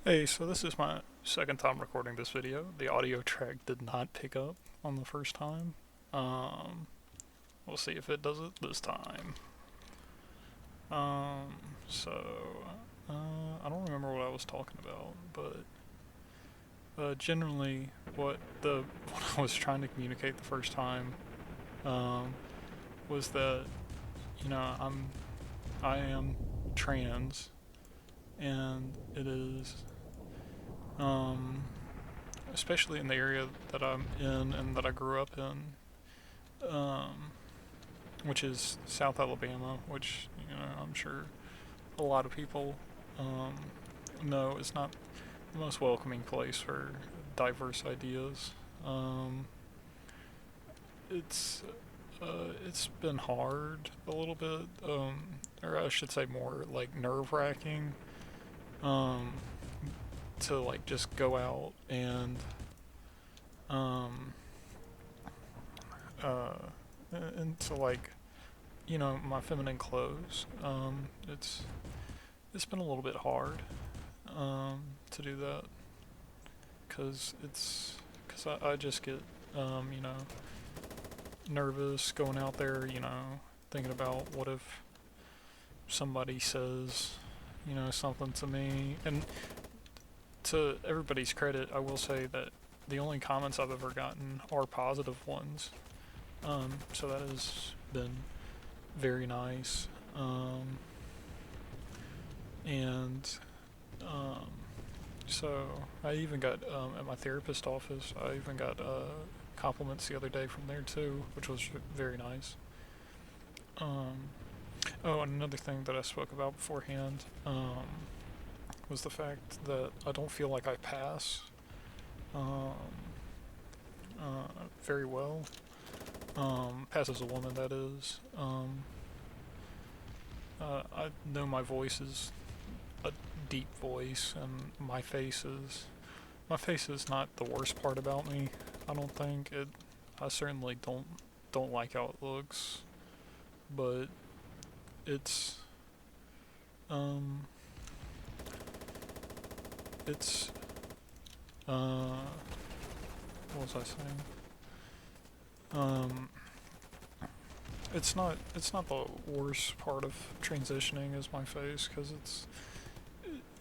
Hey, so this is my second time recording this video. The audio track did not pick up on the first time. Um, we'll see if it does it this time. Um, so, I don't remember what I was talking about, but generally, what I was trying to communicate the first time um, was that I am trans, and it is um, especially in the area that I'm in and that I grew up in, which is South Alabama, which I'm sure a lot of people um, know is not the most welcoming place for diverse ideas. Um, it's it's been hard a little bit, or I should say more like nerve wracking, um, to like just go out and um, uh, into like my feminine clothes. It's been a little bit hard to do that because I just get you know nervous going out there. Thinking about what if somebody says something to me. And to everybody's credit, I will say that the only comments I've ever gotten are positive ones. So that has been very nice. And um, so I even got at my therapist office. I even got compliments the other day from there too, which was very nice. Um, oh, and another thing that I spoke about beforehand was the fact that I don't feel like I pass um, very well. Pass as a woman, that is. I know my voice is a deep voice, and my face is not the worst part about me. I don't think it. I certainly don't like how it looks, but it's um it's what was I saying? Um, it's not the worst part of transitioning is my face because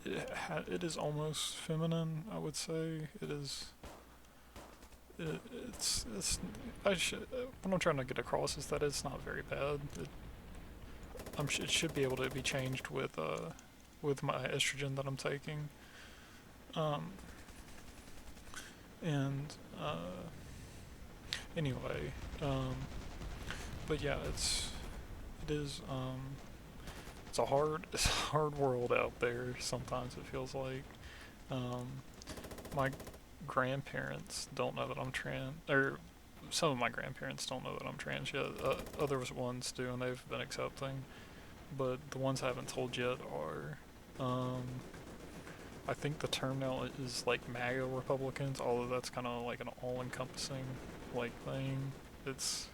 it is almost feminine. I would say it is. It's I should what I'm trying to get across is that it's not very bad. It should be able to be changed with my estrogen that I'm taking. Um, and anyway, um, but yeah, it is it's a hard it's a hard world out there. Sometimes it feels like um, my grandparents don't know that I'm trans, or some of my grandparents don't know that I'm trans yet. Other ones do, and they've been accepting. But the ones I haven't told yet are, I think the term now is like MAGA Republicans, although that's kind of like an all-encompassing like thing. It's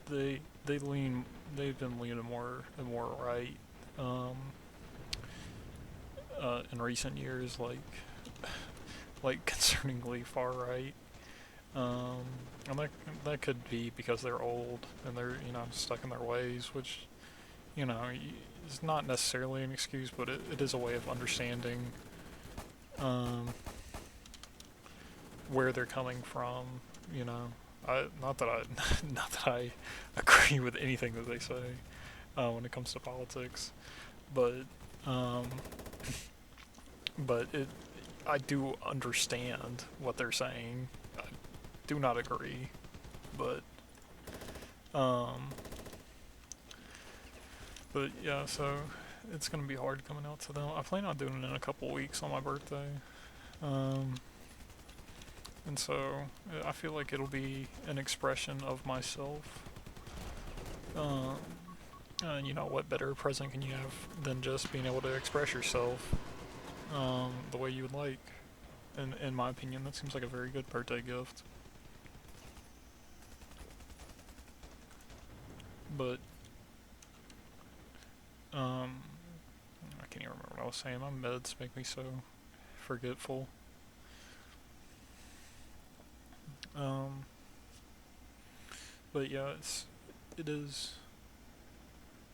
they lean they've been leaning more and more right um, in recent years, like concerningly far right. Um, and that could be because they're old and they're stuck in their ways, which you know is not necessarily an excuse, but it is a way of understanding um, where they're coming from. You know, not that I not that I agree with anything that they say when it comes to politics, but um, but I do understand what they're saying. I do not agree, but um, but yeah, so it's gonna be hard coming out to them. I plan on doing it in a couple weeks on my birthday. Um, and so I feel like it'll be an expression of myself. Um, and what better present can you have than just being able to express yourself the way you would like? In my opinion, that seems like a very good birthday gift. But um, I can't even remember what I was saying. My meds make me so forgetful. Um, but yeah, it is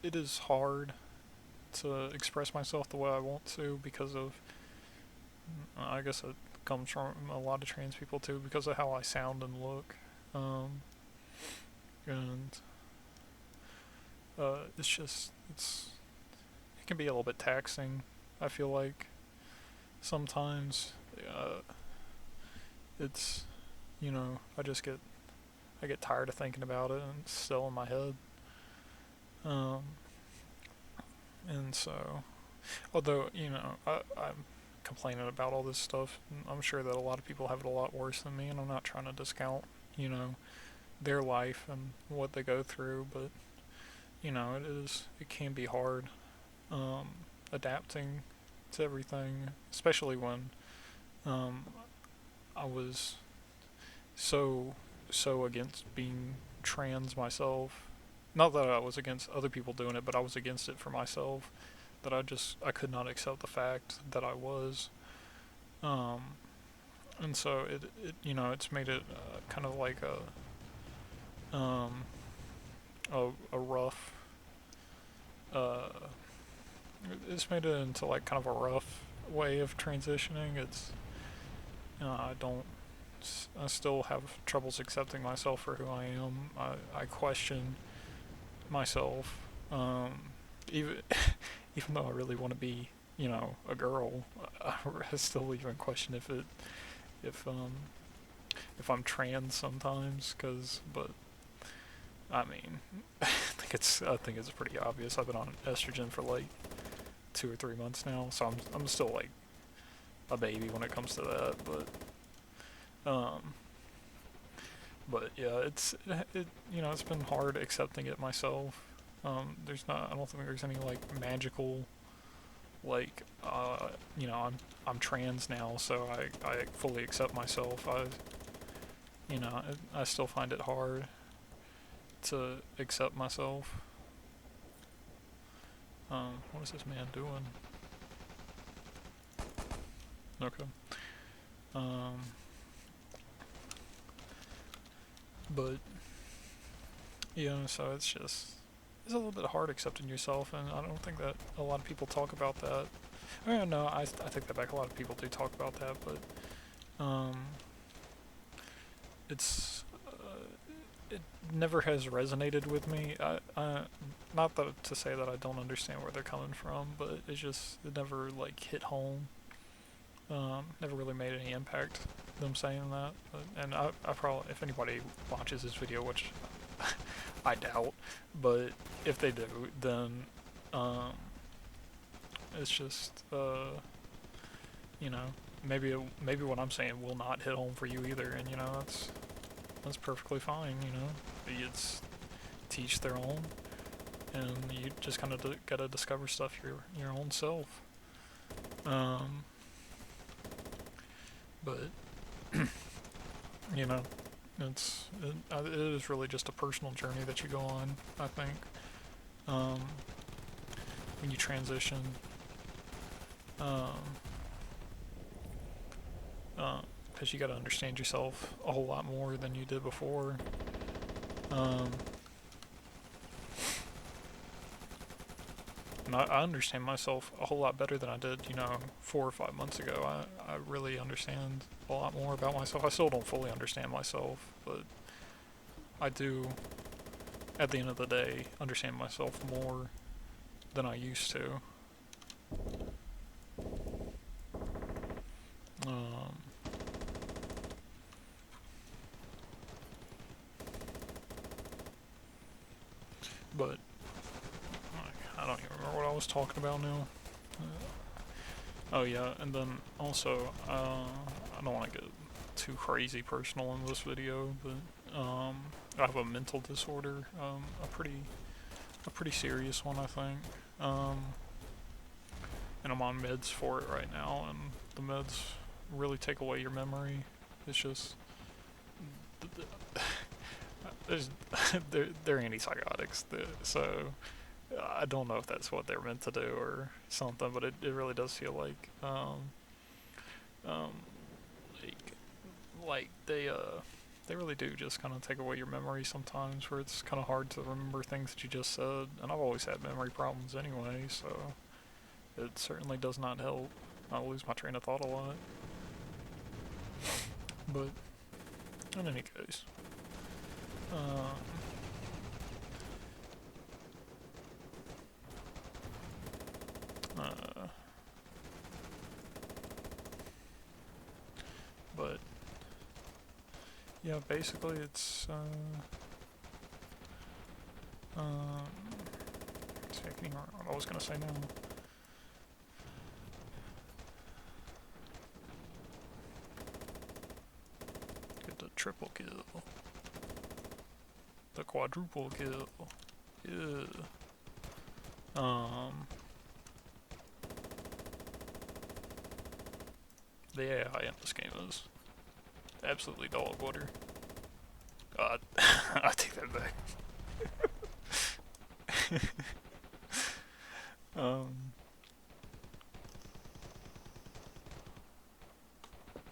it is hard to express myself the way I want to because of, I guess it comes from a lot of trans people too, because of how I sound and look. Um, and it's just it can be a little bit taxing. I feel like sometimes it's I just I get tired of thinking about it and it's still in my head. Um, and so, although I'm complaining about all this stuff, I'm sure that a lot of people have it a lot worse than me, and I'm not trying to discount their life and what they go through, but it can be hard um, adapting to everything, especially when um, I was so against being trans myself. Not that I was against other people doing it, but I was against it for myself. That I could not accept the fact that I was, um, and so it's made it kind of like a rough uh, it's made it into like kind of a rough way of transitioning. It's I don't I still have troubles accepting myself for who I am. I question myself, even even though I really want to be, a girl. I still even question if um if I'm trans sometimes. But I mean, I think it's pretty obvious. I've been on estrogen for like 2 or 3 months now, so I'm still like a baby when it comes to that. Um, but yeah, it's been hard accepting it myself. I don't think there's any like magical like I'm trans now, so I fully accept myself. I still find it hard to accept myself. What is this man doing? Okay. Um, but so it's a little bit hard accepting yourself, and I don't think that a lot of people talk about that. No, I take that back. A lot of people do talk about that, but it's it never has resonated with me. Not that to say that I don't understand where they're coming from, but it never like hit home. Never really made any impact, them saying that. And I probably, if anybody watches this video, which I doubt, but if they do, then um, it's just you know maybe what I'm saying will not hit home for you either, and that's perfectly fine. It's teach their own, and you just kind of gotta discover stuff your own self. Um, but you know, it is really just a personal journey that you go on. I think um, when you transition, because you got to understand yourself a whole lot more than you did before. Um, and I understand myself a whole lot better than I did, 4 or 5 months ago. I really understand a lot more about myself. I still don't fully understand myself, but I do, at the end of the day, understand myself more than I used to. Um, but I don't even remember what I was talking about now. Oh yeah, and then also, I don't want to get too crazy personal in this video, but I have a mental disorder, a pretty serious one, I think. And I'm on meds for it right now, and the meds really take away your memory. It's just there's they're antipsychotics, so I don't know if that's what they're meant to do or something, but it really does feel um, like they really do just kind of take away your memory sometimes, where it's kind of hard to remember things that you just said. And I've always had memory problems anyway, so it certainly does not help. I lose my train of thought a lot. But in any case, um, uh, but yeah, basically it's see, I can even remember what I was gonna say now. Get the triple kill, the quadruple kill. Yeah. The AI in this game is absolutely dog water. I take that back. um,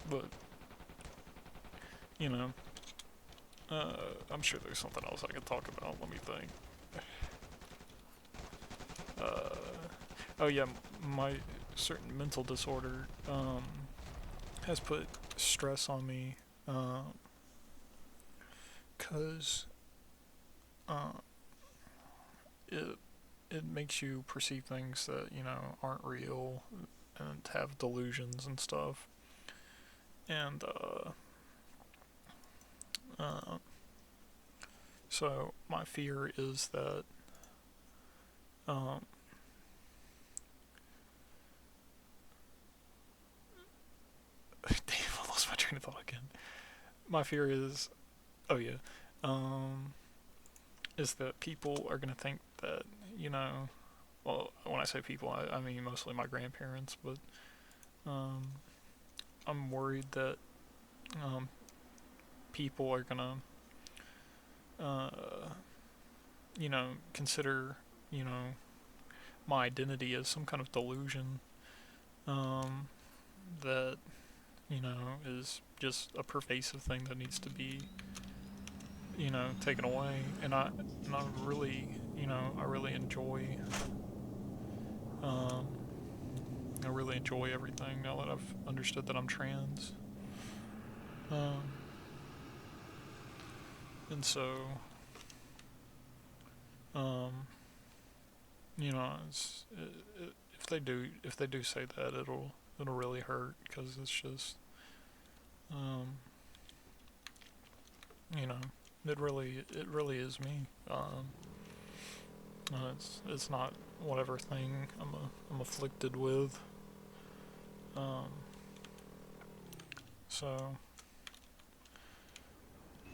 but you know, I'm sure there's something else I could talk about. Let me think. Uh, oh yeah, my certain mental disorder has put stress on me, cause uh, it it makes you perceive things that aren't real and have delusions and stuff. And uh, so my fear is that um, damn, I lost my train of thought again. My fear is, oh yeah, um, is that people are gonna think that well, when I say people, I mean mostly my grandparents, but um, I'm worried that um, people are gonna, uh, consider, my identity as some kind of delusion, um, that, is just a pervasive thing that needs to be, taken away. And I really, I really enjoy, um, I really enjoy everything now that I've understood that I'm trans. Um, and so, um, if they do say that, it'll really hurt because it's just, um, you know, it really is me. It's not whatever thing I'm afflicted with. Um, so,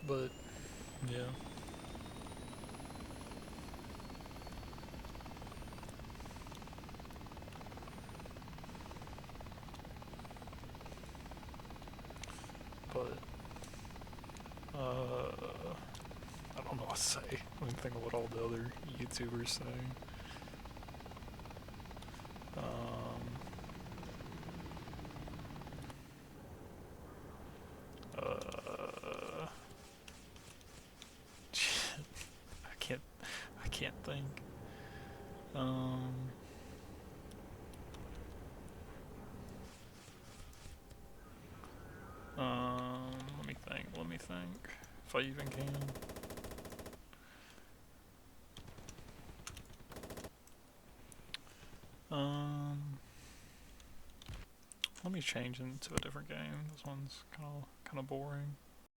but yeah, but I don't know what to say. I mean, think of what all the other YouTubers say. Um, uh, I can't I can't think. Um, let me think. Let me think. If I even can. Um, Let me change into a different game. This one's kind of boring.